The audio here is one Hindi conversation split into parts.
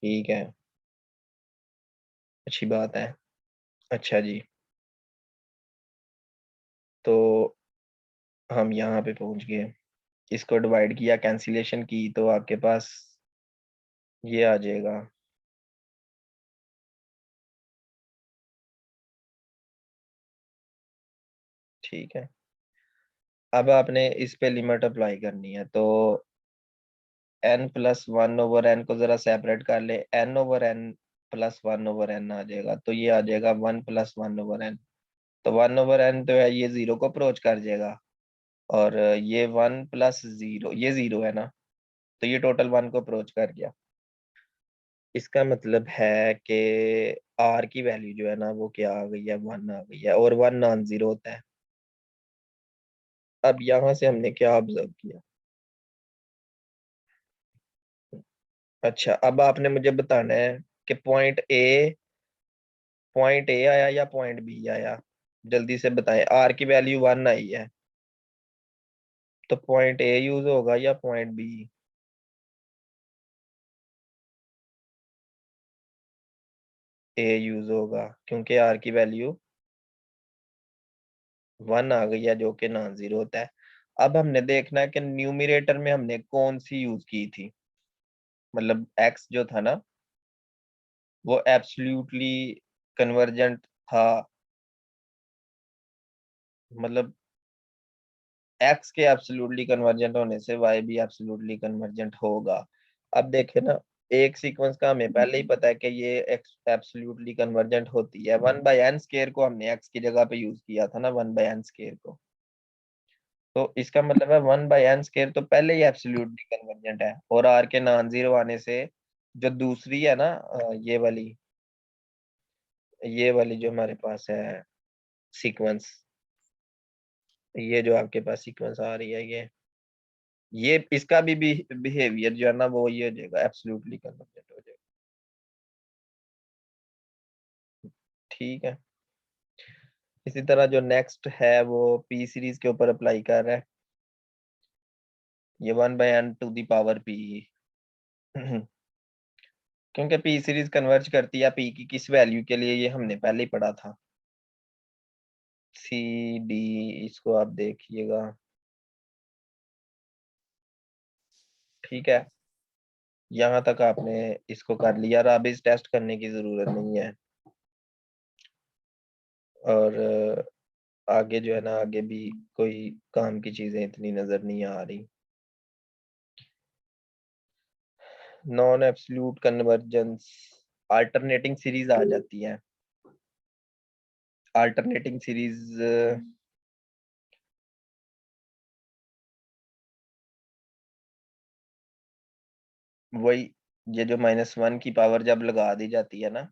ठीक है, अच्छी बात है। अच्छा जी, तो हम यहाँ पे पहुंच गए। इसको डिवाइड किया, कैंसिलेशन की, तो आपके पास ये आ जाएगा। ठीक है, अब आपने इस पे लिमिट अप्लाई करनी है, तो n+1/n को जरा सेपरेट कर ले, n/n+1/n आ जाएगा, तो ये आ जाएगा 1+1/n। तो 1/n तो है, ये जीरो को अप्रोच कर जाएगा। और ये 1+0, ये जीरो है ना, तो ये टोटल 1 को अप्रोच कर गया। इसका मतलब है कि r की वैल्यू जो है ना, वो क्या आ गई है, 1 आ गई है, और 1 नॉन जीरो होता है। अब यहाँ से हमने क्या ऑब्जर्व किया? अच्छा, अब आपने मुझे बताना है कि पॉइंट ए आया या पॉइंट बी आया। जल्दी से बताएं, r की वैल्यू 1 आई है, तो पॉइंट ए यूज होगा या पॉइंट बी? ए यूज होगा, क्योंकि r की वैल्यू 1 आ गई है, जो कि नॉन जीरो होता है। अब हमने देखना है कि न्यूमरेटर में हमने कौन सी यूज की थी। मतलब x जो था ना, वो एब्सोल्युटली कन्वर्जेंट था। मतलब x के एब्सोल्युटली कन्वर्जेंट होने से y भी एब्सोल्युटली कन्वर्जेंट होगा। अब देखे ना, एक सीक्वेंस का हमें पहले ही पता है कि ये एब्सोल्युटली कन्वर्जेंट होती है। 1/n² को हमने x की जगह पे यूज किया था ना, 1/n² को। तो इसका मतलब है 1/n² तो पहले ही एब्सोल्युटली कन्वर्जेंट है, और r के नॉन जीरो आने से जो दूसरी है ना, ये वाली जो हमारे पास है सीक्वेंस, ये जो आपके पास सीक्वेंस आ रही है, ये इसका भी बिहेवियर जो है ना, वो ये हो जाएगा, एब्सोल्युटली कन्वर्जेंट हो जाएगा। ठीक है, इसी तरह जो नेक्स्ट है वो पी सीरीज के ऊपर अप्लाई कर रहा है। ये 1/n⁻p क्योंकि पी सीरीज कन्वर्ज करती है पी की किस वैल्यू के लिए, ये हमने पहले ही पढ़ा था। सी डी, इसको आप देखिएगा। ठीक है, यहाँ तक आपने इसको कर लिया, और अब इस टेस्ट करने की जरूरत नहीं है। और आगे जो है ना, आगे भी कोई काम की चीजें इतनी नजर नहीं आ रही। Non absolute convergence, alternating series आ जाती है। अल्टरनेटिंग सीरीज वही, ये जो -1 की पावर जब लगा दी जाती है ना,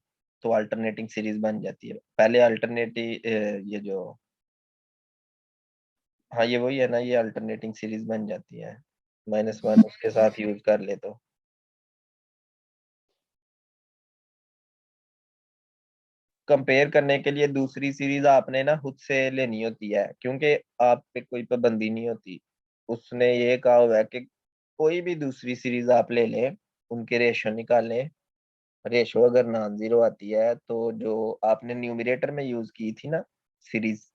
तो अल्टरनेटिंग सीरीज बन जाती है। पहले अल्टरनेटिव, ये जो, हाँ ये वही है ना, ये अल्टरनेटिंग सीरीज बन जाती है, -1 उसके साथ यूज कर ले तो। कंपेयर करने के लिए दूसरी सीरीज आपने ना खुद से लेनी होती है, क्योंकि आप पे कोई पाबंदी नहीं होती। उसने ये कहा हुआ है कि कोई भी दूसरी सीरीज आप ले लें, उनके रेशो निकालें। रेशो अगर नॉन जीरो आती है, तो जो आपने न्यूमरेटर में यूज की थी ना सीरीज,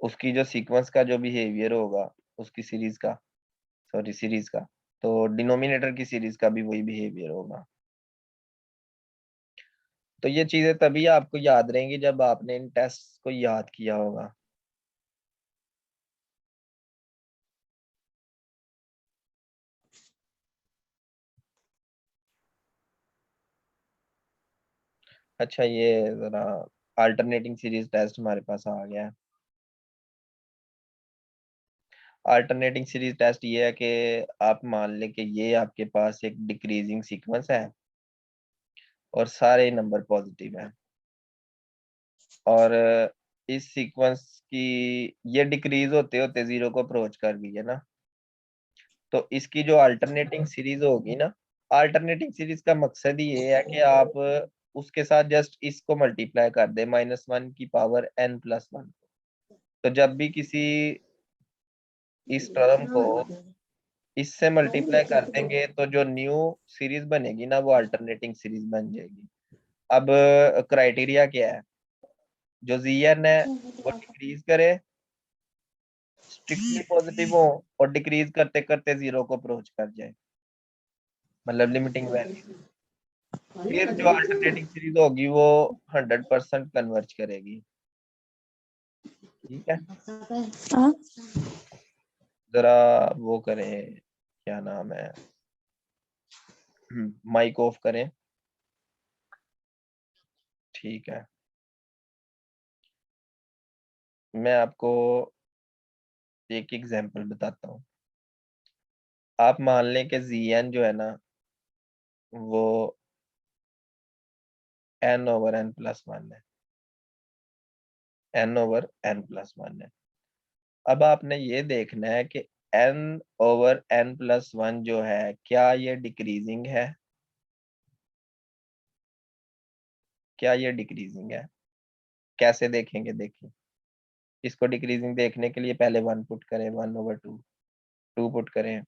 उसकी जो सीक्वेंस का जो बिहेवियर होगा, उसकी सीरीज का, सॉरी सीरीज का, तो डिनोमिनेटर की सीरीज का भी वही बिहेवियर होगा। तो ये चीजें तभी आपको याद रहेंगी जब आपने इन टेस्ट को याद किया होगा। अच्छा, ये जरा अल्टरनेटिंग सीरीज टेस्ट हमारे पास आ गया है। अल्टरनेटिंग सीरीज टेस्ट ये है कि आप मान लें कि ये आपके पास एक डिक्रीजिंग सीक्वेंस है, और सारे नंबर पॉजिटिव हैं, और इस सीक्वेंस की ये डिक्रीज होते होते जीरो को अप्रोच कर गई है ना, तो इसकी जो अल्टरनेटिंग सीरीज होगी ना, अल्टरनेटिंग सीरीज का मकसद ही ये है कि आप उसके साथ जस्ट इसको मल्टीप्लाई कर दे, -1 की पावर n+1। तो जब भी किसी इस टर्म को इससे मल्टीप्लाई कर देंगे तो जो न्यू सीरीज बनेगी ना वो अल्टरनेटिंग सीरीज बन जाएगी। अब क्राइटेरिया क्या है, जो Zn है वो डिक्रीज करे, स्ट्रिक्टली पॉजिटिव हो और डिक्रीज करते करते जीरो को अप्रोच कर जाए, मतलब लिमिटिंग वैल्यू। फिर जो अल्टरनेटिंग सीरीज होगी वो 100% कन्वर्ज करेगी। ठीक है, जरा वो करें, क्या नाम है, माइक ऑफ करें। ठीक है, मैं आपको एक एग्जांपल बताता हूँ। आप मान लें कि Zn जो है ना वो n/n+1 है, n/n+1 है। अब आपने ये देखना है कि n/n+1 जो है क्या ये डिक्रीजिंग है, क्या ये डिक्रीजिंग है। कैसे देखेंगे, देखिए इसको डिक्रीजिंग देखने के लिए पहले 1 पुट करें, 1/2, 2 पुट करें,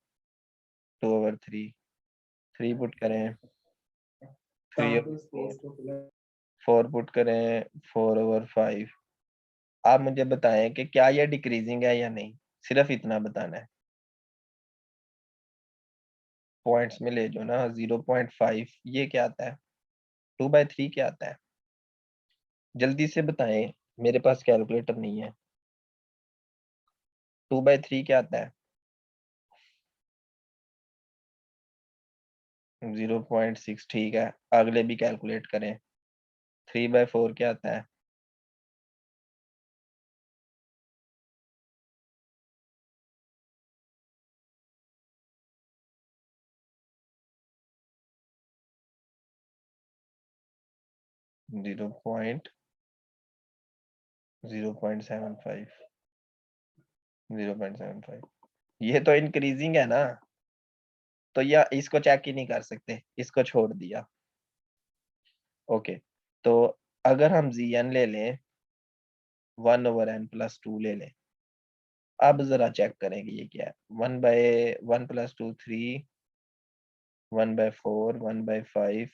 2/3, 3 पुट करें, 3/4, 4 पुट करें, 4/5। आप मुझे बताएं कि क्या ये डिक्रीजिंग है या नहीं, सिर्फ इतना बताना है। पॉइंट्स में ले जो ना, 0.5 ये क्या आता है, 2/3 क्या आता है, जल्दी से बताएं, मेरे पास कैलकुलेटर नहीं है। 2/3 क्या आता है, 0.6। ठीक है, अगले भी कैलकुलेट करें। 3/4 क्या आता है, 0.75। 0.75 ये तो इंक्रीजिंग है ना, तो या इसको चेक ही नहीं कर सकते, इसको छोड़ दिया। ओके, तो अगर हम Zn ले लें 1/n+2 ले लें, अब जरा चेक करेंगे ये क्या है। 1/1+2 3, 1/4, 1/5,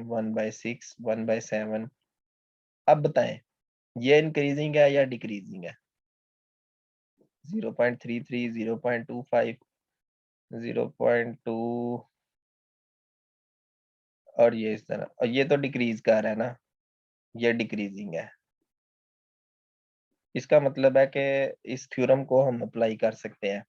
1/6, 1/7। अब बताएं ये इंक्रीजिंग है या डिक्रीजिंग है। 0.33, 0.25, 0.2 और ये इस तरह, और ये तो डिक्रीज कर रहा है ना, ये डिक्रीजिंग है। इसका मतलब है कि इस थ्योरम को हम अप्लाई कर सकते हैं।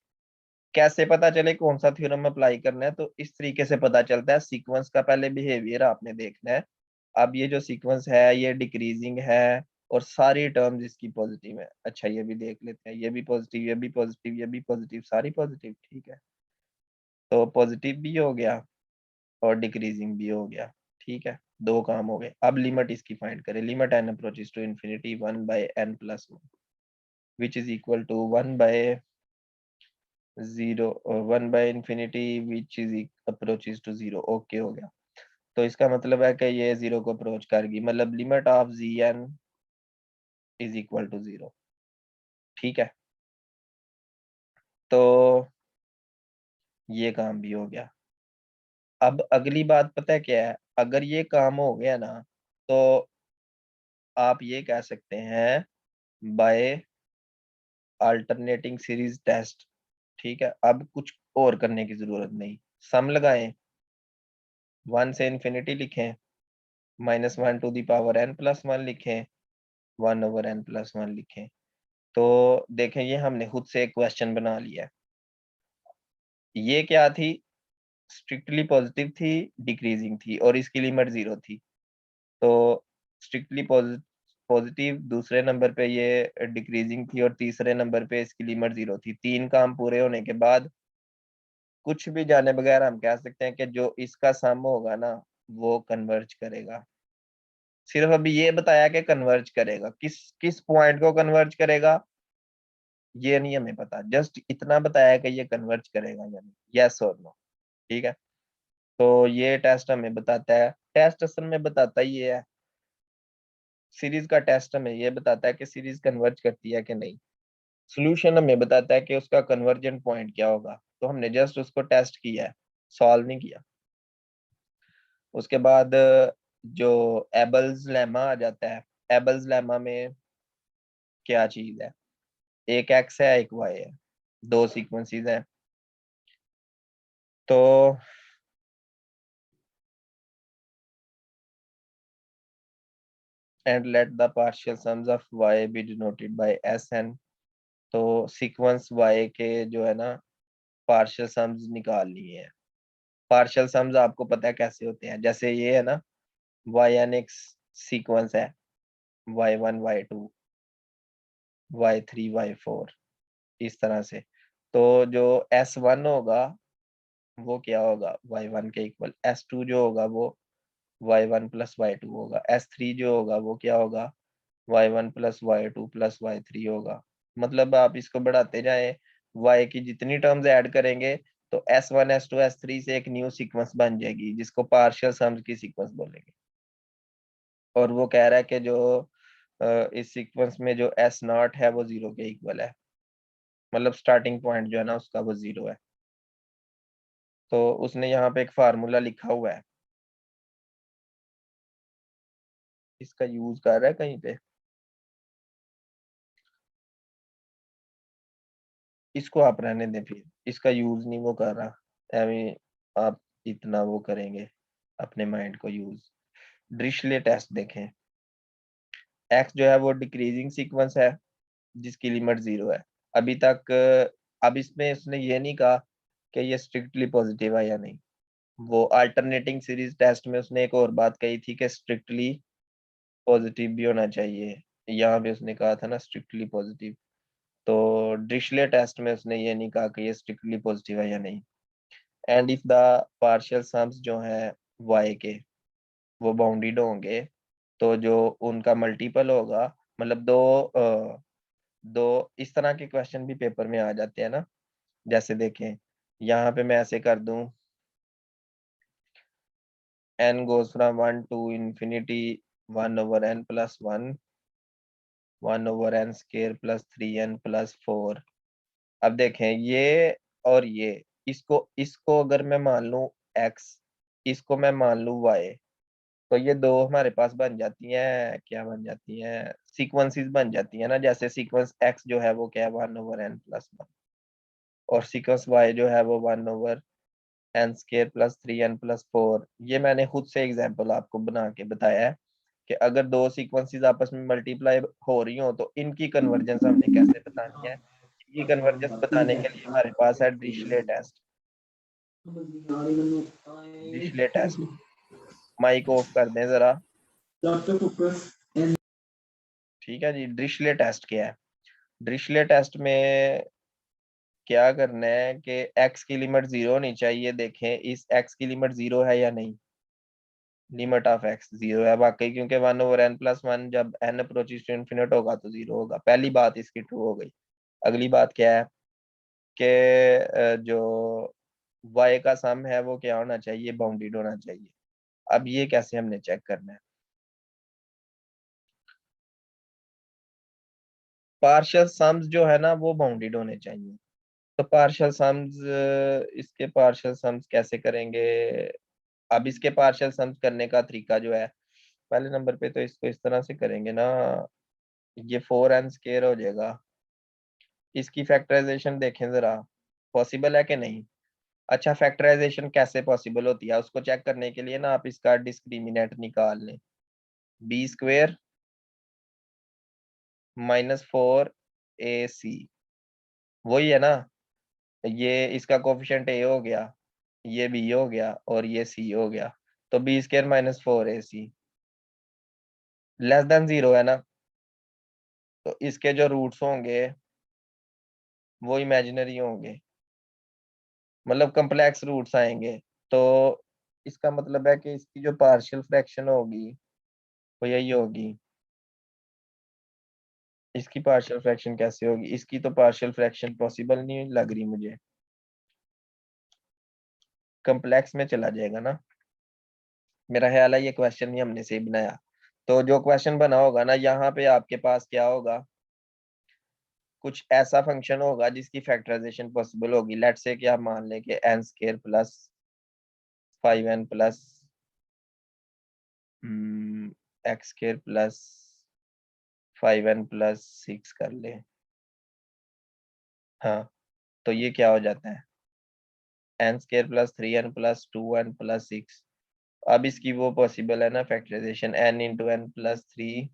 कैसे पता चले कौन सा थ्योरम अप्लाई करना है, तो इस तरीके से पता चलता है। सीक्वेंस का पहले बिहेवियर आपने देखना है। अब ये जो सीक्वेंस है ये डिक्रीजिंग है और सारी टर्म्स इसकी पॉजिटिव है। अच्छा ये भी देख लेते हैं, ये भी पॉजिटिव, ये भी पॉजिटिव, ये भी पॉजिटिव, सारी पॉजिटिव। ठीक है, तो पॉजिटिव भी हो गया और डिक्रीजिंग भी हो गया। ठीक है, दो काम हो गए। अब लिमिट इसकी फाइंड करें। Limit n approaches to infinity 1/n+1 which is equal to 1/0, 1/infinity which is approaches to 0। Okay हो गया, तो इसका मतलब है कि ये 0 को अप्रोच करेगी, मतलब limit of Zn is equal to 0। ठीक है, तो ये काम भी हो गया। अब अगली बात पता है क्या है, अगर ये काम हो गया ना तो आप ये कह सकते हैं बाय अल्टरनेटिंग सीरीज टेस्ट। ठीक है, अब कुछ और करने की जरूरत नहीं। सम लगाएं, 1 से इन्फिनिटी लिखें, -1n+1 लिखें, 1/n+1 लिखें। तो देखें ये हमने खुद से एक क्वेश्चन बना लिया है। ये क्या थी, स्ट्रिक्टली पॉजिटिव थी, डिक्रीजिंग थी और इसकी लिमिट 0 थी। तो स्ट्रिक्टली पॉजिटिव दूसरे नंबर पे ये डिक्रीजिंग थी और तीसरे नंबर पे इसकी लिमिट 0 थी। तीन काम पूरे होने के बाद कुछ भी जाने बगैर हम कह सकते हैं कि जो इसका सम होगा ना वो कन्वर्ज करेगा। सिर्फ अभी ये बताया कि कन्वर्ज करेगा, किस किस पॉइंट को कन्वर्ज करेगा ये नहीं हमें पता, जस्ट इतना बताया कि ये कन्वर्ज करेगा या नहीं, यस और नो। ठीक है, तो ये टेस्ट हमें बताता है, टेस्ट असल में बताता ही ये है, सीरीज का टेस्ट हमें ये बताता है कि सीरीज कन्वर्ज करती है कि नहीं। सॉल्यूशन हमें बताता है कि उसका कन्वर्जेंट पॉइंट क्या होगा। तो हमने जस्ट उसको टेस्ट किया है, सॉल्व नहीं किया। उसके बाद जो एबल्स लेमा आ जाता है, एबल्स लेमा में क्या चीज है, एक एक्स है एक वाई है, दो सीक्वेंसेस हैं। तो and let the partial sums of Y be denoted by S N. तो सीक्वेंस वाई के जो है ना पार्शियल सम्स निकाल लिए हैं। पार्शियल सम्स आपको पता है कैसे होते हैं, जैसे ये है ना वाई एन एक सीक्वेंस है, Y one Y two Y three Y four, इस तरह से। तो जो एस वन होगा वो क्या होगा, वाई वन के इक्वल। एस टू जो होगा वो Y one plus Y two होगा। एस थ्री जो होगा वो क्या होगा, Y one plus Y two plus Y three होगा। मतलब आप इसको बढ़ाते जाएं, वाई की जितनी टर्म्स ऐड करेंगे तो S one S two S three से एक न्यू सीक्वेंस बन जाएगी जिसको पार्शियल सम्स की सीक्वेंस बोलेंगे। और वो कह रहा है कि जो इस सीक्वेंस में जो एस नॉट है वो जीरो के इक्वल है, मतलब स्टार्टिंग पॉइंट जो है ना उसका वो जीरो है। तो उसने यहाँ पे एक फार्मूला लिखा हुआ है, इसका यूज कर रहा है कहीं पे, इसको आप रहने दें, फिर इसका यूज नहीं वो कर रहा। आप इतना वो करेंगे अपने माइंड को यूज। ड्रिशले टेस्ट देखें, एक्स जो है वो डिक्रीजिंग सीक्वेंस है जिसकी लिमिट जीरो है अभी तक। अब इसमें उसने ये नहीं कहा कि ये स्ट्रिक्टली पॉजिटिव है या नहीं। वो अल्टरनेटिंग सीरीज टेस्ट में उसने एक और बात कही थी कि स्ट्रिक्टली पॉजिटिव भी होना चाहिए, यहाँ पे उसने कहा था ना स्ट्रिक्टली पॉजिटिव। तो डिरिचले टेस्ट में उसने ये नहीं कहा कि ये स्ट्रिक्टली पॉजिटिव है या नहीं। And if the partial sums जो है वाई के वो बाउंडेड होंगे, तो जो उनका मल्टीपल होगा, मतलब दो इस तरह के क्वेश्चन भी पेपर में आ जाते हैं ना। जैसे देखें यहाँ पे मैं ऐसे कर दूं, n goes from 1 to infinity 1 over n plus 1, 1 over n square plus 3n plus 4। अब देखें ये और ये, इसको अगर मैं मान लूं x, इसको मैं मान लूं y, तो ये दो हमारे पास बन जाती हैं, क्या बन जाती हैं, सीक्वेंसेस बन जाती हैं ना। जैसे सीक्वेंस x जो है वो क्या है 1 over n plus 1, और सीक्वेंस y जो है वो 1 over n square plus 3n+4। ये मैंने खुद से एग्जांपल आपको बना के बताया है कि अगर दो सीक्वेंसेस आपस में मल्टीप्लाई हो रही हो तो इनकी कन्वर्जेंस हमने कैसे बतानी है। ये कन्वर्जेंस बताने के लिए हमारे पास है डिरिचले टेस्ट। डिरिचले टेस्ट, माइक ऑफ कर दें जरा। ठीक है जी, डिरिचले टेस्ट क्या है। डिरिचले टेस्ट में क्या करना है कि x की लिमिट जीरो होनी चाहिए। देखें इस x की लिमिट जीरो है या नहीं, लिमिट ऑफ एक्स जीरो है वाकई, क्योंकि 1 over n plus 1 जब n अप्रोचेस टू इन्फिनिट होगा तो जीरो होगा। पहली बात इसकी ट्रू हो गई। अगली बात क्या है कि जो y का सम है वो क्या होना चाहिए, बाउंडेड होना चाहिए। अब ये कैसे हमने चेक करना है, पार्शियल सम्स जो है ना वो बाउंडेड होने चाहिए। तो पार्शियल सम्स, इसके पार्शियल सम्स कैसे करेंगे। अब इसके पार्शियल सम्स करने का तरीका जो है, पहले नंबर पे तो इसको इस तरह से करेंगे ना, ये 4n स्क्वायर हो जाएगा। इसकी फैक्टराइजेशन देखें जरा, पॉसिबल है कि नहीं। अच्छा, फैक्टराइजेशन कैसे पॉसिबल होती है उसको चेक करने के लिए ना आप इसका डिस्क्रिमिनेंट निकाल लें। बी स्क्वेयर -4ac, वही है ना। ये इसका कोफिशिएंट a हो गया, ये b हो गया और ये c हो गया। तो B square -4ac less than zero है ना। तो इसके जो रूट्स होंगे वो इमेजिनरी होंगे, मतलब कम्प्लेक्स रूट्स आएंगे। तो इसका मतलब है कि इसकी जो पार्शियल फ्रैक्शन होगी वो यही होगी। इसकी पार्शियल फ्रैक्शन कैसे होगी, इसकी तो पार्शियल फ्रैक्शन पॉसिबल नहीं लग रही मुझे, कम्प्लेक्स में चला जाएगा ना। मेरा ख्याल है ये क्वेश्चन ही हमने सही बनाया। तो जो क्वेश्चन बना होगा ना यहाँ पे आपके पास क्या होगा, कुछ ऐसा फंक्शन होगा जिसकी फैक्टराइजेशन पॉसिबल होगी। लेट्स से कि आप मान लें कि N square plus 5n plus X square plus 5n plus 6 कर ले। हाँ, तो ये क्या हो जाता है, N square plus 3n plus 2n plus 6। अब इसकी वो पॉसिबल है ना factorisation, n into N plus 3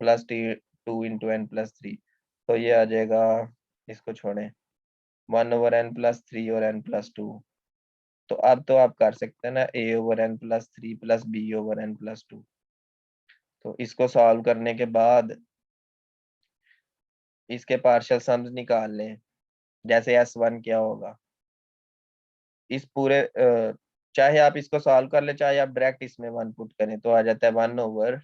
plus 2 into n plus 3। तो ये आ जाएगा, इसको छोड़ें, 1/n+3 और n+2। तो अब तो आप कर सकते हैं ना a/n+3 प्लस b/n+2। तो इसको सॉल्व करने के बाद इसके पार्शियल सम्स निकाल लें। जैसे s1 क्या होगा, इस पूरे चाहे आप इसको सॉल्व कर ले, चाहे आप डायरेक्ट इसमें 1 पुट करें, तो आ जाता है 1/।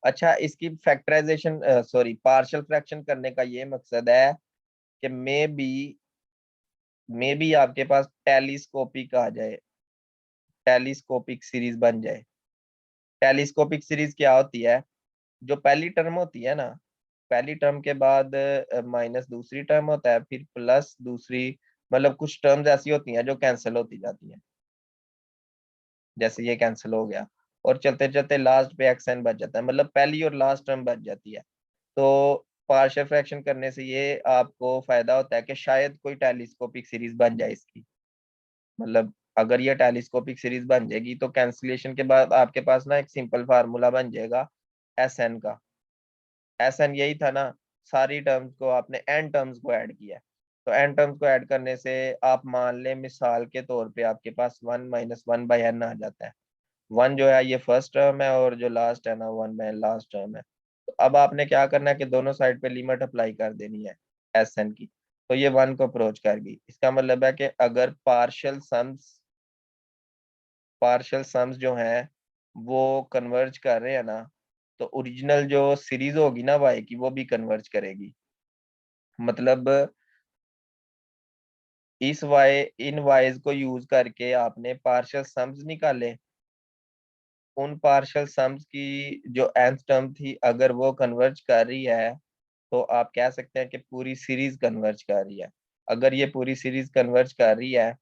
अच्छा, इसकी फैक्टराइजेशन सॉरी पार्शियल फ्रैक्शन करने का ये मकसद है कि मे बी आपके पास टेलीस्कोपिक आ जाए, टेलीस्कोपिक सीरीज बन जाए। टेलीस्कोपिक सीरीज क्या होती है, जो पहली टर्म होती है ना, पहली टर्म के बाद माइनस दूसरी टर्म होता है, फिर प्लस दूसरी, मतलब कुछ टर्म्स ऐसी होती हैं जो कैंसिल होती जाती हैं, जैसे ये कैंसिल हो गया, और चलते चलते लास्ट पे एक्स एन बच जाता है, मतलब पहली और लास्ट टर्म बच जाती है। तो पार्शियल फ्रैक्शन करने से ये आपको फायदा होता है कि शायद कोई टेलीस्कोपिक सीरीज बन जाए इसकी। मतलब अगर ये टेलीस्कोपिक सीरीज बन जाएगी तो कैंसिलेशन के बाद आपके पास ना एक सिंपल फार्मूला बन जाएगा एस एन का। एस एन यही था ना, सारी टर्म्स को आपने एन टर्म्स को ऐड किया है। तो एन टर्म्स को ऐड करने से आप मान लें मिसाल के तौर पे आपके पास 1 - 1/n आ जाता है। 1 जो है ये फर्स्ट टर्म है, और जो लास्ट है ना 1/n लास्ट टर्म है। तो अब आपने क्या करना है कि दोनों साइड पे लिमिट अप्लाई कर देनी है एस एन की। तो ये 1 को अप्रोच कर गई, इसका मतलब है कि अगर पार्शियल सम्स जो हैं वो कन्वर्ज कर रहे हैं ना, तो ओरिजिनल जो सीरीज होगी ना वाई की, वो भी कन्वर्ज करेगी। मतलब इस वाई इन वाइज को यूज करके आपने पार्शियल सम्स निकाले, उन पार्शियल सम्स की जो nth टर्म थी अगर वो कन्वर्ज कर रही है, तो आप कह सकते हैं कि पूरी सीरीज कन्वर्ज कर रही है। अगर ये पूरी सीरीज कन्वर्ज कर रही है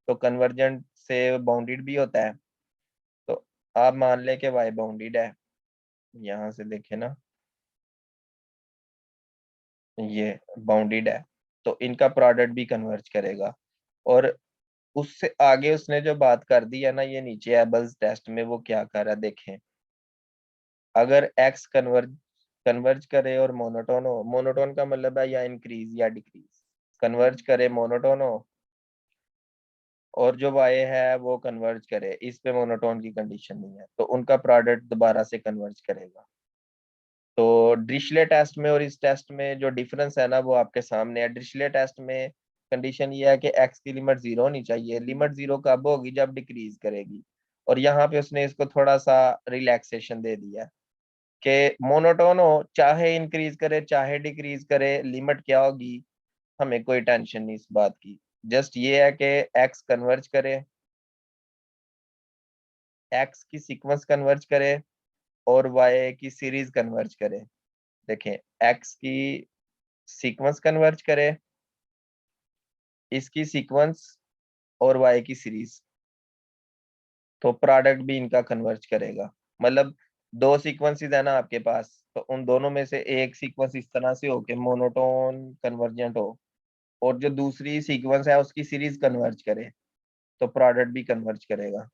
तो कन्वर्जेंट से बाउंडेड भी होता है। तो आप मान लें कि वाई बाउंडेड है, यहाँ से देखें ना, ये बाउंडेड है, तो इनका प्रोडक्ट भी कन्वर्ज करेगा। और उससे आगे उसने जो बात कर दी है ना, ये नीचे एबल्स टेस्ट में वो क्या कर रहा है देखें। अगर एक्स कन्वर्ज कन्वर्ज करे और मोनोटोन हो, मोनोटोन का मतलब है या इंक्रीज या डिक्रीज, कन्वर्ज करे मोनोटोन हो, और जो वाई है वो कन्वर्ज करे, इस पे मोनोटोन की कंडीशन नहीं है, तो उनका प्रोडक्ट दोबारा से कन्वर्ज करेगा। तो डिरिचलेट टेस्ट में और इस टेस्ट में जो डिफरेंस है ना वो आपके सामने है। डिरिचलेट टेस्ट में कंडीशन ये है कि एक्स की लिमिट 0 होनी चाहिए। लिमिट 0 कब होगी, जब डिक्रीज करेगी। और यहाँ पे उसने इसको थोड़ा सा रिलैक्सेशन दे दिया कि मोनोटोन हो, चाहे इंक्रीज करे चाहे डिक्रीज करे, लिमिट क्या होगी हमें कोई टेंशन नहीं इस बात की। जस्ट ये है कि एक्स कन्वर्ज करे, एक्स की सीक्वेंस कन्वर्ज करे, और वाई की सीरीज कन्वर्ज करे। देखें, एक्स की सीक्वेंस कन्वर्ज करे, इसकी सीक्वेंस और वाई की सीरीज, तो प्रोडक्ट भी इनका कन्वर्ज करेगा। मतलब दो सीक्वेंसेस है ना आपके पास, तो उन दोनों में से एक सीक्वेंस इस तरह से हो कि मोनोटोन कन्वर्जेंट हो, और जो दूसरी सीक्वेंस है उसकी सीरीज कन्वर्ज करे, तो प्रोडक्ट भी कन्वर्ज करेगा।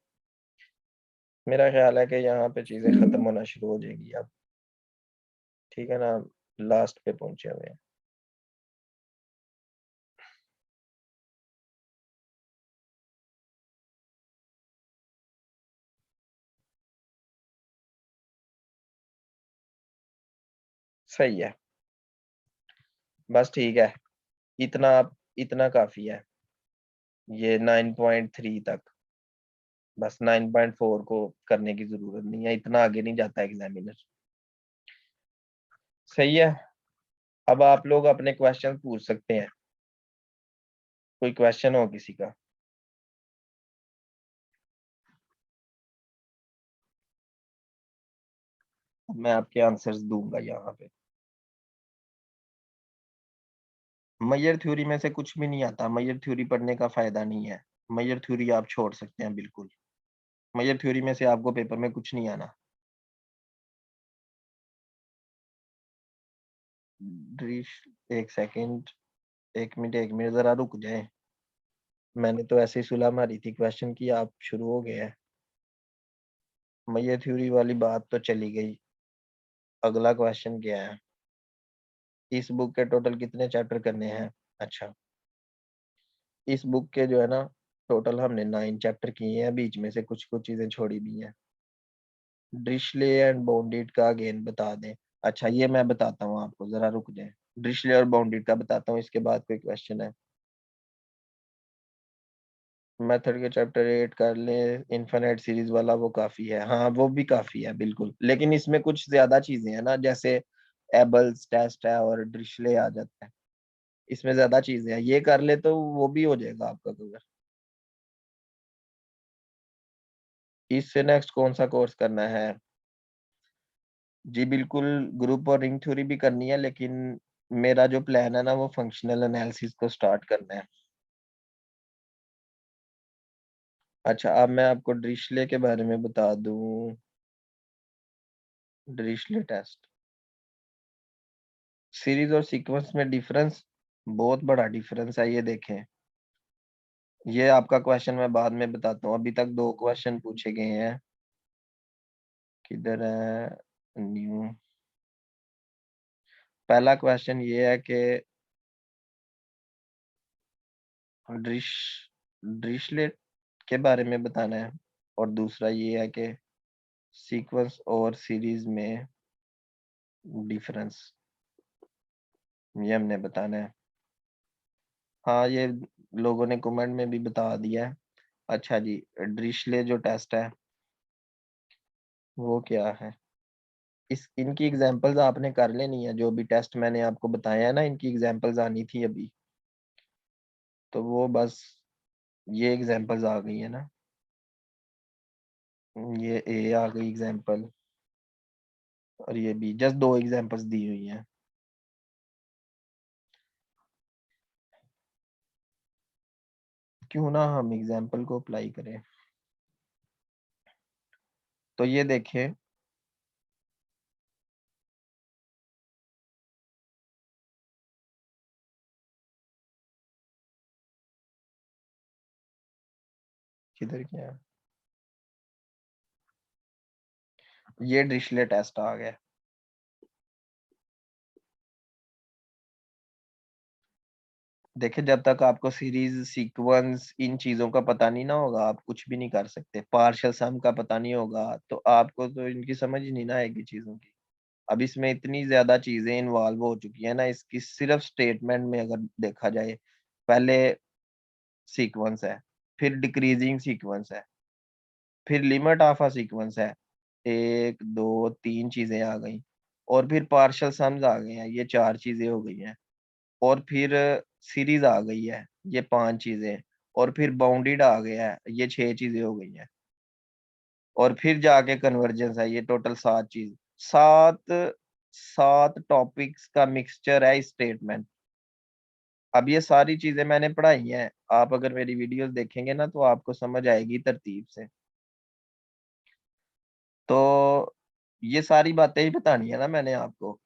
मेरा ख्याल है कि यहाँ पे चीजें खत्म होना शुरू हो जाएगी अब। ठीक है ना, लास्ट पे पहुंचे हुए हैं। सही है, बस ठीक है, इतना इतना काफी है, ये 9.3 तक। बस 9.4 को करने की जरूरत नहीं है, इतना आगे नहीं जाता एग्जामिनर। सही है, अब आप लोग अपने क्वेश्चन पूछ सकते हैं। कोई क्वेश्चन हो किसी का? मैं आपके आंसर्स दूंगा यहाँ पे। मेजर थ्योरी में से कुछ भी नहीं आता, मेजर थ्योरी पढ़ने का फ़ायदा नहीं है। मेजर थ्योरी आप छोड़ सकते हैं बिल्कुल। मेजर थ्योरी में से आपको पेपर में कुछ नहीं आना। ड्रिश 1 सेकंड, 1 मिनट ज़रा रुक जाएँ। मैंने तो ऐसे ही सुलह मारी थी क्वेश्चन की, आप शुरू हो गए हैं। मेजर थ्योरी वाली बात तो चली गई। अगला क्वेश्चन क्या है? इस बुक के टोटल कितने चैप्टर करने हैं? अच्छा, इस बुक के जो है ना टोटल हमने 9 चैप्टर किए हैं, बीच में से कुछ-कुछ चीज़ें छोड़ी भी हैं। डिरिचले एंड बाउंडेड का अगेन बता दें। अच्छा, ये मैं बताता हूँ आपको, ज़रा रुक जाएँ। डिरिचले और बाउंडेड का बताता हूँ, इसके बाद कोई क्वेश्चन है। मेथड के चैप्टर 8 कर लें, इनफिनिट सीरीज़ वाला वो काफ़ी है। हाँ, वो भी काफ़ी है बिल्कुल, लेकिन इसमें कुछ ज़्यादा चीज़ें हैं ना, जैसे एबल्स टेस्ट है और डिरिचले आ जाता है। इसमें ज़्यादा चीज़ें हैं, ये कर ले तो वो भी हो जाएगा आपका कवर। इससे नेक्स्ट कौन-सा कोर्स करना है? जी, बिल्कुल ग्रुप और रिंग थ्योरी भी करनी है, लेकिन मेरा जो प्लान है ना वो फंक्शनल एनालिसिस को स्टार्ट करना है। अच्छा, अब मैं आपको डिरिचले के बारे में बता दूँ, डिरिचले टेस्ट। सीरीज़ और सीक्वेंस में डिफरेंस, बहुत बड़ा डिफरेंस है, ये देखें। ये आपका क्वेश्चन मैं बाद में बताता हूँ, अभी तक 2 क्वेश्चन पूछे गए हैं। किधर है? न्यू। पहला क्वेश्चन ये है कि डिरिश डिरिचलेट के बारे में बताना है और दूसरा ये है कि सीक्वेंस और सीरीज़ में डिफरेंस, ये हमने बताना है। हाँ, ये लोगों ने कमेंट में भी बता दिया है। अच्छा जी, डिरिचले जो टेस्ट है, वो क्या है? इनकी एग्ज़ाम्पल्स आपने कर लेनी है, जो भी टेस्ट मैंने आपको बताया है ना, इनकी एग्ज़ाम्पल्स आनी थी अभी। तो वो बस ये एग्ज़ाम्पल्स आ गई है ना, ये ए आ गई एग्ज़ाम्पल और ये बी, जस्ट 2 एग्ज़ाम्पल्स दी हुई हैं। क्यों ना हम एग्ज़ाम्पल को अप्लाई करें। तो ये देखें, किधर गया? ये डिरिचले टेस्ट आ गया। देखिए, जब तक आपको सीरीज़, सीक्वेंस इन चीज़ों का पता नहीं ना होगा, आप कुछ भी नहीं कर सकते। पार्शियल सम का पता नहीं होगा, तो आपको तो इनकी समझ ही नहीं ना आएगी चीज़ों की। अब इसमें इतनी ज़्यादा चीज़ें इन्वॉल्व हो चुकी हैं ना, इसकी सिर्फ़ स्टेटमेंट में अगर देखा जाए, पहले सीक्वेंस है, फिर डिक्रीज़िंग सीक्वेंस है, फिर लिमिट ऑफ अ सीक्वेंस है। 1, 2, 3 चीज़ें आ गईं और फिर पार्शियल सम्स आ गए हैं, ये 4 चीज़ें हो गई हैं। और फिर सीरीज़ आ गई है, ये 5 चीज़ें और फिर बाउंडेड आ गया है, ये 6 चीज़ें हो गई हैं और फिर जाके कन्वर्जेंस है, ये टोटल 7 चीज़ 7 7 टॉपिक्स का मिक्सचर है स्टेटमेंट। अब ये सारी चीज़ें मैंने पढ़ाई हैं, आप अगर मेरी वीडियोज़ देखेंगे ना तो आपको समझ आएगी तरतीब से। तो ये सारी बातें ही बतानी है ना मैंने आपको।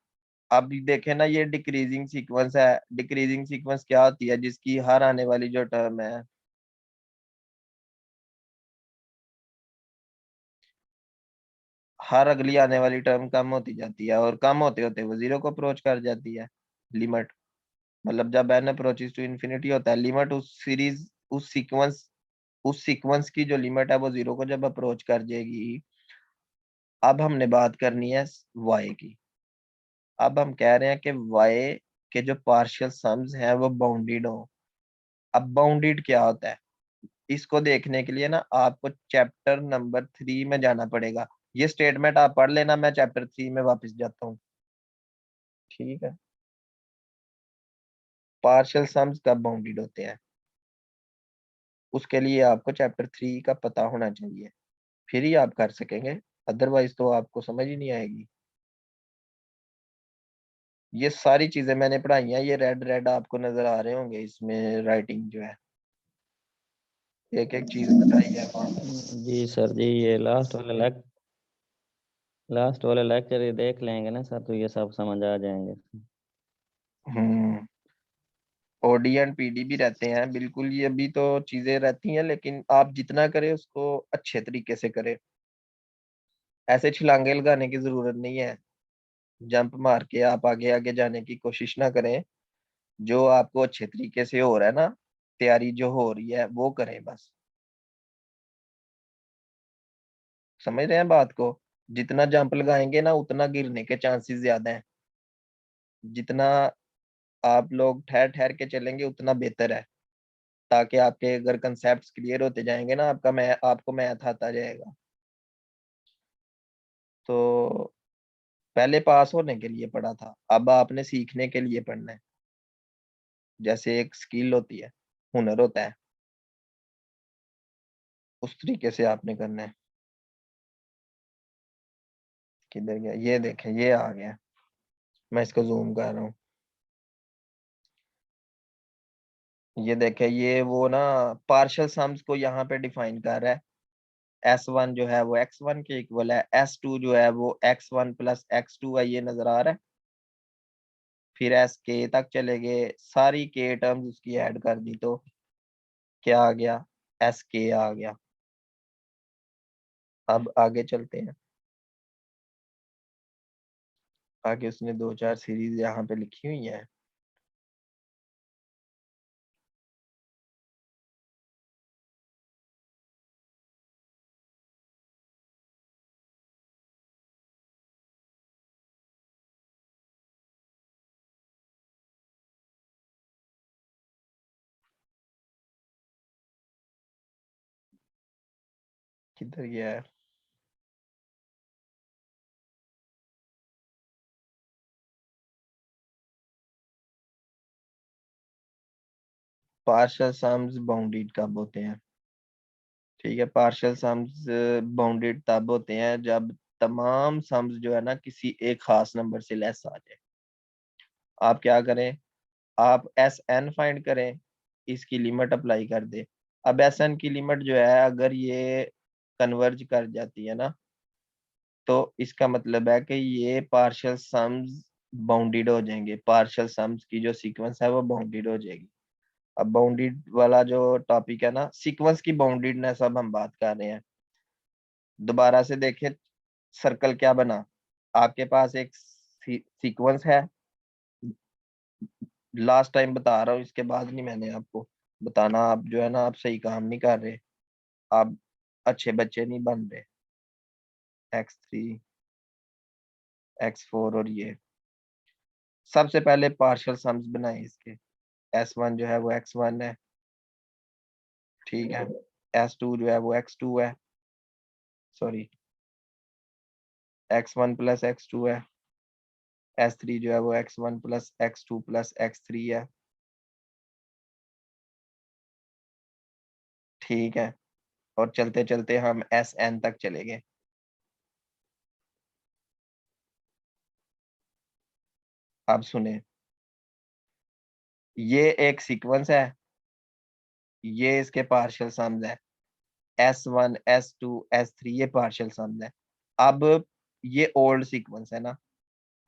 अब देखें ना, ये डिक्रीज़िंग सीक्वेंस है, डिक्रीज़िंग सीक्वेंस क्या होती है जिसकी हर आने वाली जो टर्म है, हर अगली आने वाली टर्म कम होती जाती है और कम होते-होते वो 0 को अप्रोच कर जाती है, लिमिट। मतलब जब n अप्रोचेस टू इंफिनिटी होता है, लिमिट उस सीरीज़ उस सीक्वेंस की जो लिमिट है वो 0 को जब अप्रोच कर जाएगी, अब हमने बात करनी है y की। अब हम कह रहे हैं कि y के जो पार्शियल सम्स हैं वो बाउंडेड हों। अब बाउंडेड क्या होता है? इसको देखने के लिए ना आपको चैप्टर नंबर 3 में जाना पड़ेगा। ये स्टेटमेंट आप पढ़ लेना, मैं चैप्टर 3 में वापस जाता हूँ। ठीक है? पार्शियल सम्स कब बाउंडेड होते हैं? उसके लिए आपको चैप्टर 3 का पता होना चाहिए, फिर ही आप कर सकेंगे, अदरवाइज़ तो आपको समझ ही नहीं आएगी। ये सारी चीजें मैंने पढ़ाई हैं, ये रेड रेड आपको नजर आ रहे होंगे इसमें, राइटिंग जो है एक एक चीज बताई है वहाँ पे। जी सर जी, ये लास्ट वाले लेक्चर ये देख लेंगे ना सर, तो ये सब समझ आ जाएंगे। हम्म। ओडी एंड पीडी भी रहते हैं बिल्कुल, ये भी तो चीजें रहती हैं, लेकिन आप जितना करें उसको अच्छे तरीके से करें। ऐसे छलांगे लगाने की जरूरत नहीं है, जंप मार के आप आगे आगे जाने की कोशिश ना करें। जो आपको अच्छे तरीके से हो रहा है ना, तैयारी जो हो रही है वो करें बस। समझ रहे हैं बात को? जितना जंप लगाएंगे ना उतना गिरने के चांसेस ज्यादा हैं। जितना आप लोग ठहर ठहर के चलेंगे उतना बेहतर है, ताकि आपके अगर कंसेप्ट क्लियर होते जाएंगे ना, आपको मैथ आता जाएगा। तो पहले पास होने के लिए पढ़ा था, अब आपने सीखने के लिए पढ़ना है। जैसे एक स्किल होती है, हुनर होता है, उस तरीके से आपने करना है। किधर गया? ये देखें, ये आ गया। मैं इसको जूम कर रहा हूँ। ये देखें, ये वो ना पार्शियल सम्स को यहाँ पे डिफाइन कर रहा है। S1 जो है वो x1 के इक्वल है, S2 जो है वो x1 प्लस x2 है, ये नजर आ रहा है। फिर एस के तक चले गए, सारी के टर्म्स उसकी ऐड कर दी तो क्या आ गया? एस के आ गया। अब आगे चलते हैं। आगे उसने दो चार सीरीज यहाँ पे लिखी हुई है। किधर गया है? पार्शियल सम्स बाउंडेड कब होते हैं? ठीक है, पार्शियल सम्स बाउंडेड तब होते हैं जब तमाम सम्स जो है ना किसी एक खास नंबर से लेस आ जाए। आप क्या करें? आप एस एन फाइंड करें, इसकी लिमिट अप्लाई कर दे। अब एस एन की लिमिट जो है अगर ये कन्वर्ज कर जाती है ना, तो इसका मतलब है कि ये पार्शियल सम्स बाउंडेड हो जाएंगे। पार्शियल सम्स की जो सीक्वेंस है वो बाउंडेड हो जाएगी। अब बाउंडेड वाला जो टॉपिक है ना, सीक्वेंस की बाउंडेडनेस अब हम बात कर रहे हैं। दोबारा से देखें, सर्कल क्या बना? आपके पास एक सीक्वेंस है। लास्ट टाइम बता रहा हूँ, इसके बाद नहीं मैंने आपको बताना। आप जो है ना, आप सही काम नहीं कर रहे, आप अच्छे बच्चे नहीं बन रहे। x3, x4 और ये सबसे पहले पार्शियल सम्स बनाए इसके। S1 जो है वो x1 है, ठीक है। S2 जो है वो x2 है, सॉरी, x1 प्लस x2 है। S3 जो है वो x1 plus x2 plus x3 है, ठीक है। और चलते चलते हम Sn तक चले गए। अब सुने, ये एक सीक्वेंस है, ये इसके पार्शियल सम्स है। S1 S2 S3 ये पार्शियल सम्स है। अब ये ओल्ड सीक्वेंस है ना,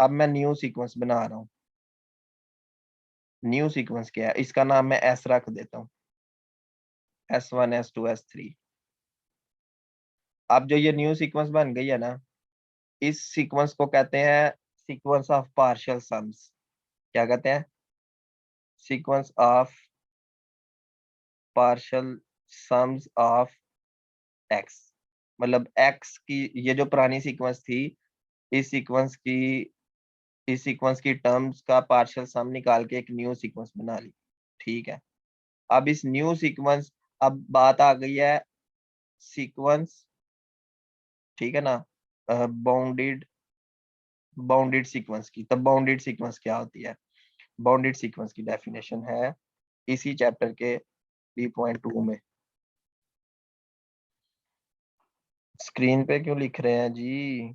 अब मैं न्यू सीक्वेंस बना रहा हूँ। न्यू सीक्वेंस क्या है? इसका नाम मैं S रख देता हूँ, S1 S2 S3। अब जो ये न्यू सीक्वेंस बन गई है ना, इस सीक्वेंस को कहते हैं सीक्वेंस ऑफ पार्शियल सम्स। क्या कहते हैं? Sequence of partial sums of x. मतलब एक्स की ये जो पुरानी सीक्वेंस थी, इस सीक्वेंस की इस सीक्वेंस की टर्म्स का पार्शियल सम निकाल के एक न्यू सीक्वेंस बना ली, ठीक है। अब इस न्यू सीक्वेंस, अब बात आ गई है सीक्वेंस, ठीक है ना, बाउंडेड बाउंडेड सीक्वेंस की। तब बाउंडेड सीक्वेंस क्या होती है? बाउंडेड सीक्वेंस की डेफिनेशन है इसी चैप्टर के 3.2 में। स्क्रीन पे क्यों लिख रहे हैं जी?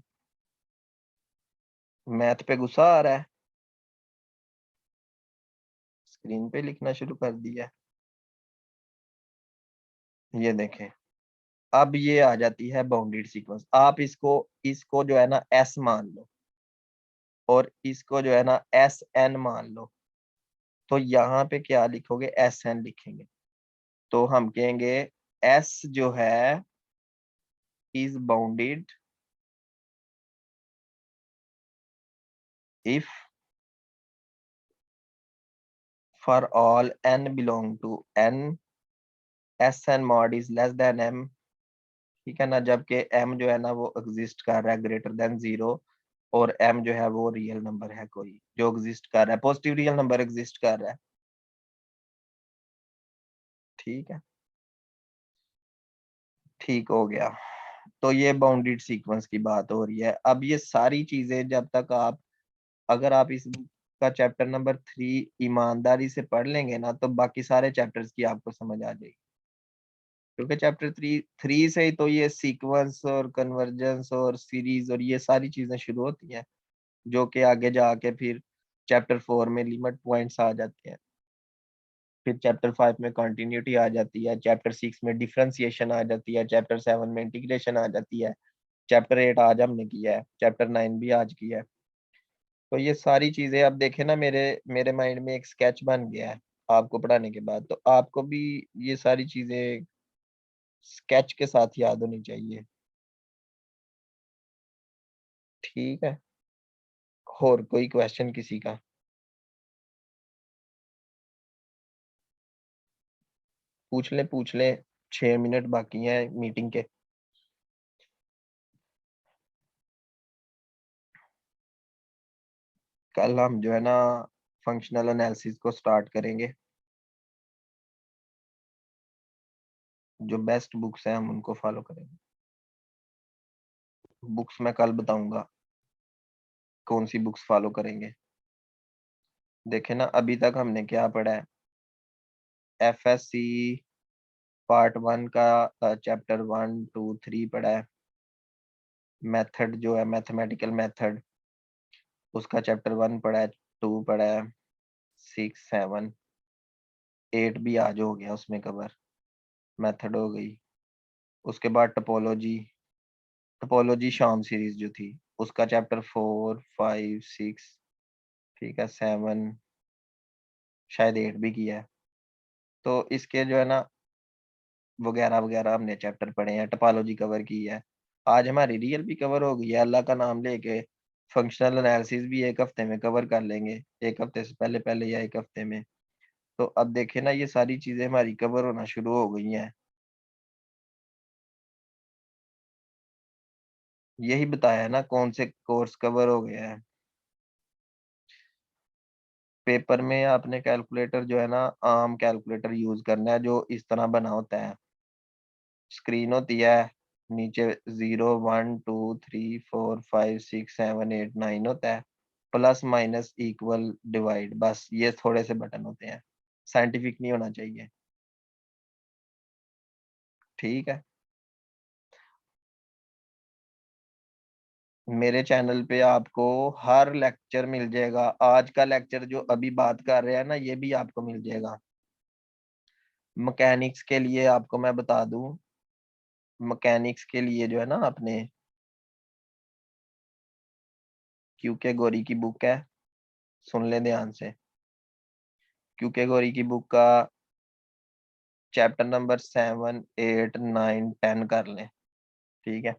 मैथ पे गुस्सा आ रहा है? स्क्रीन पे लिखना शुरू कर दिया। ये देखें, अब ये आ जाती है बाउंडेड सीक्वेंस। आप इसको इसको जो है ना एस मान लो और इसको जो है ना एस एन मान लो। तो यहाँ पे क्या लिखोगे? एस एन लिखेंगे। तो हम कहेंगे एस जो है is bounded if for all n belong to n S N mod is less than m। ठीक है ना, जबकि m जो है ना वो एग्जिस्ट कर रहा है ग्रेटर देन 0 और m जो है वो रियल नंबर है कोई जो एग्जिस्ट कर रहा है, पॉजिटिव रियल नंबर एग्जिस्ट कर रहा है। ठीक है, ठीक हो गया। तो ये बाउंडेड सीक्वेंस की बात हो रही है। अब ये सारी चीजें जब तक आप, अगर आप इस बुक का चैप्टर नंबर 3 ईमानदारी से पढ़ लेंगे ना तो बाकी सारे चैप्टर्स की आपको समझ आ जाएगी। क्योंकि चैप्टर 3 से ही तो ये सीक्वेंस और कन्वर्जेंस और सीरीज और ये सारी चीजें शुरू होती हैं, जो कि आगे जाके फिर चैप्टर 4 में लिमिट पॉइंट्स आ जाते हैं। फिर चैप्टर 5 में कंटिन्यूटी आ जाती है, चैप्टर 6 में डिफरेंशिएशन आ जाती है, चैप्टर 7 में इंटीग्रेशन आ जाती है, चैप्टर 8 आज हमने किया है, चैप्टर 9 भी आज किया है। तो ये सारी चीजें अब देखे ना, मेरे मेरे माइंड में एक स्केच बन गया है आपको पढ़ाने के बाद। तो आपको भी ये सारी चीजें स्केच के साथ याद होनी चाहिए। ठीक है, और कोई क्वेश्चन किसी का? पूछ ले, 6 मिनट बाकी हैं मीटिंग के। कल हम जो है ना फंक्शनल एनालिसिस को स्टार्ट करेंगे। जो बेस्ट बुक्स हैं हम उनको फॉलो करेंगे। बुक्स मैं कल बताऊंगा कौन सी बुक्स फॉलो करेंगे। देखे ना, अभी तक हमने क्या पढ़ा है? एफएससी पार्ट 1 का चैप्टर 1 2 3 पढ़ा है। मेथड जो है मैथमेटिकल मेथड, उसका चैप्टर 1 पढ़ा है, 2 पढ़ा है, 6 7 8 भी आज हो गया उसमें कवर। मेथड हो गई। उसके बाद टपोलॉजी, टपोलॉजी शाम सीरीज जो थी उसका चैप्टर 4 5 6। ठीक है, 7, शायद 8 भी किया है। तो इसके जो है ना वगैरह वगैरह हमने चैप्टर पढ़े हैं, टोपोलॉजी कवर की है। आज हमारी रियल भी कवर हो गई है, अल्लाह का नाम लेके। फंक्शनल एनालिसिस भी एक हफ्ते में कवर कर लेंगे, एक हफ्ते से पहले पहले या एक हफ्ते में। तो अब देखे ना, ये सारी चीजें हमारी कवर होना शुरू हो गई हैं। यही बताया है ना कौन से कोर्स कवर हो गया है। पेपर में आपने कैलकुलेटर जो है ना आम कैलकुलेटर यूज करना है, जो इस तरह बना होता है। स्क्रीन होती है, नीचे 0 1 2 3 4 5 6 7 8 9 होता है, प्लस माइनस इक्वल डिवाइड, बस ये थोड़े से बटन होते हैं। साइंटिफिक नहीं होना चाहिए। ठीक है, मेरे चैनल पे आपको हर लेक्चर मिल जाएगा। आज का लेक्चर जो अभी बात कर रहे हैं ना ये भी आपको मिल जाएगा। मैकेनिक्स के लिए आपको मैं बता दूं, मैकेनिक्स के लिए जो है ना अपने क्यूके गौरी की बुक है, सुन ले ध्यान से। क्यूके गौरी की बुक का चैप्टर नंबर 7 8 9 10 कर लें। ठीक है,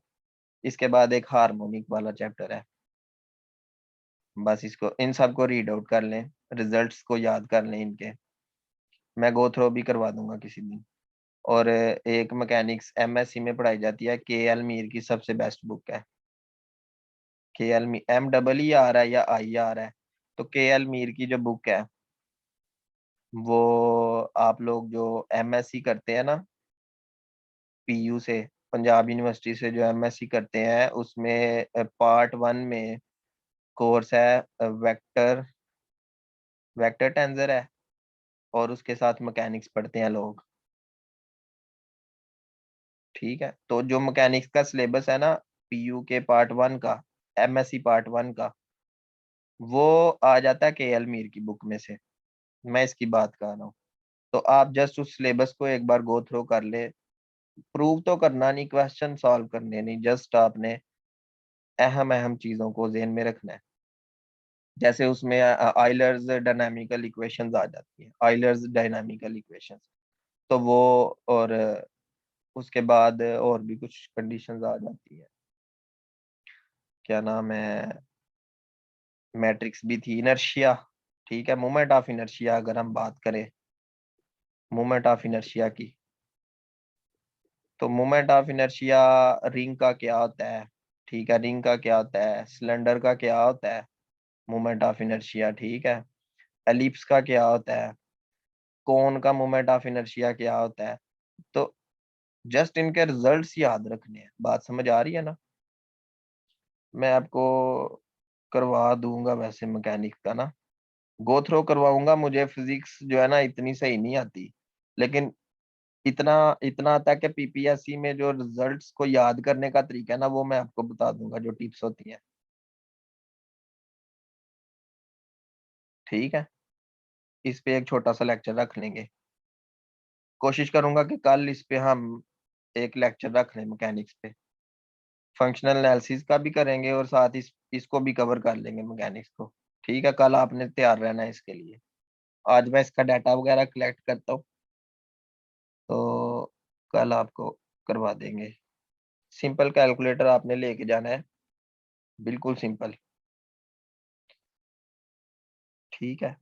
इसके बाद एक हार्मोनिक वाला चैप्टर है, बस इसको इन सब को रीड आउट कर लें, रिजल्ट्स को याद कर लें इनके। मैं गो थ्रो भी करवा दूंगा किसी दिन। और एक मैकेनिक्स एमएससी में पढ़ाई जाती है, के एल मीर की सबसे बेस्ट बुक है। K L Meer, M double E आ रहा है या आई आ रहा है, तो के एल मीर की जो बुक है वो, आप लोग जो एमएससी करते हैं ना पीयू से, पंजाब यूनिवर्सिटी से जो एमएससी करते हैं उसमें पार्ट 1 में कोर्स है वेक्टर, वेक्टर टेंसर है, और उसके साथ मैकेनिक्स पढ़ते हैं लोग। ठीक है, तो जो मैकेनिक्स का सिलेबस है ना पीयू के पार्ट 1 का, एमएससी पार्ट 1 का, वो आ जाता है के एल मीर की बुक में से। मैं इसकी बात कर रहा हूँ। तो आप जस्ट उस सिलेबस को एक बार गो थ्रू कर ले, प्रूव तो करना नहीं, क्वेश्चन सॉल्व करने नहीं, जस्ट आपने अहम अहम चीजों को ज़हन में रखना है। जैसे उसमें आइलर्स डायनामिकल इक्वेशंस आ जाती हैं, आइलर्स डायनामिकल इक्वेशंस, तो वो, और उसके बाद और भी कुछ कंडीशंस आ जाती है, क्या नाम है, मैट्रिक्स भी थी, इनर्शिया, ठीक है, मोमेंट ऑफ इनर्शिया अगर हम बात करें, मोमेंट ऑफ इनर्शिया की, तो मोमेंट ऑफ इनर्शिया रिंग का क्या होता है, ठीक है, रिंग का क्या होता है, सिलेंडर का क्या होता है, मोमेंट ऑफ इनर्शिया, ठीक है, एलिप्स का क्या होता है, कोन का मोमेंट ऑफ इनर्शिया क्या होता है। तो जस्ट इनके रिजल्ट्स याद रखने हैं, बात समझ आ रही है ना। मैं आपको करवा दूंगा वैसे मैकेनिक्स का ना, गो थ्रो करवाऊंगा, मुझे फिजिक्स जो है ना इतनी सही नहीं आती, लेकिन इतना इतना आता है कि पीपीएससी में जो रिजल्ट्स को याद करने का तरीका है ना, वो मैं आपको बता दूंगा, जो टिप्स होती हैं, ठीक है। इस पे एक छोटा सा लेक्चर रख लेंगे, कोशिश करूंगा कि कल इस पे हम एक लेक्चर रख लें मैकेनिक्स पे, फंक्शनल एनालिसिस का भी करेंगे और साथ इसको भी कवर कर लेंगे मैकेनिक्स को, ठीक है। कल आपने तैयार रहना है इसके लिए। आज मैं इसका डाटा वगैरह कलेक्ट करता हूँ, तो कल आपको करवा देंगे। सिंपल कैलकुलेटर आपने लेके जाना है, बिल्कुल सिंपल, ठीक है।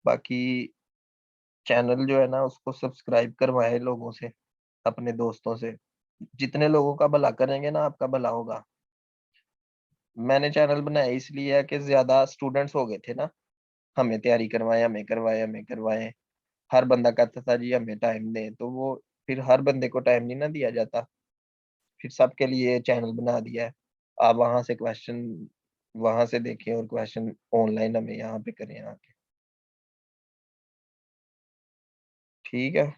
बाकी चैनल जो है ना उसको सब्सक्राइब करवाएं लोगों से, अपने दोस्तों से, जितने लोगों का भला करेंगे ना आपका भला होगा। मैंने चैनल बनाया इसलिए है कि ज्यादा स्टूडेंट्स हो गए थे ना, हमें तैयारी करवाएं, हमें करवाएं, हमें करवाएं, हर बंदा कहता था जी हमें टाइम दें, तो वो फिर हर बंदे को टाइम नहीं ना दिया जाता, फिर सबके लिए चैनल बना दिया है। आप वहां से क्वेश्चन वहां से देखें और क्वेश्चन ऑनलाइन हमें यहाँ पे करें आके, ठीक है।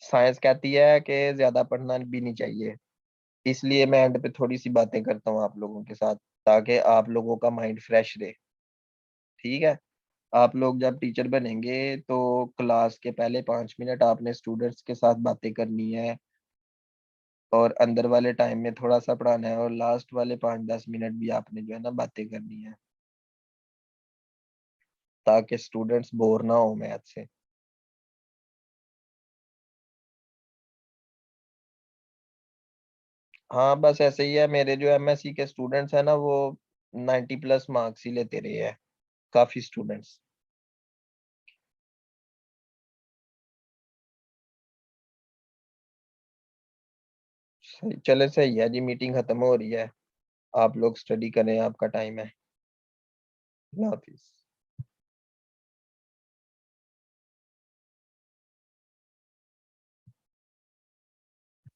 साइंस कहती है कि ज्यादा पढ़ना भी नहीं चाहिए, इसलिए मैं एंड पे थोड़ी सी बातें करता हूँ आप लोगों के साथ, ताकि आप लोगों का माइंड फ्रेश रहे, ठीक है। आप लोग जब टीचर बनेंगे तो क्लास के पहले 5 मिनट आपने स्टूडेंट्स के साथ बातें करनी है, और अंदर वाले टाइम में थोड़ा सा पढ़ाना है, और लास्ट वाले 5-10 मिनट भी आपने जो है ना बातें करनी है, ताकि स्टूडेंट्स बोर ना हो मैथ से। हाँ बस ऐसे ही है, मेरे जो एमएससी के स्टूडेंट्स हैं ना वो 90+ मार्क्स ही लेते रहे हैं, काफी स्टूडेंट्स। सही, चले सही है जी, मीटिंग खत्म हो रही है, आप लोग स्टडी करें, आपका टाइम है। अल्लाह हाफिज।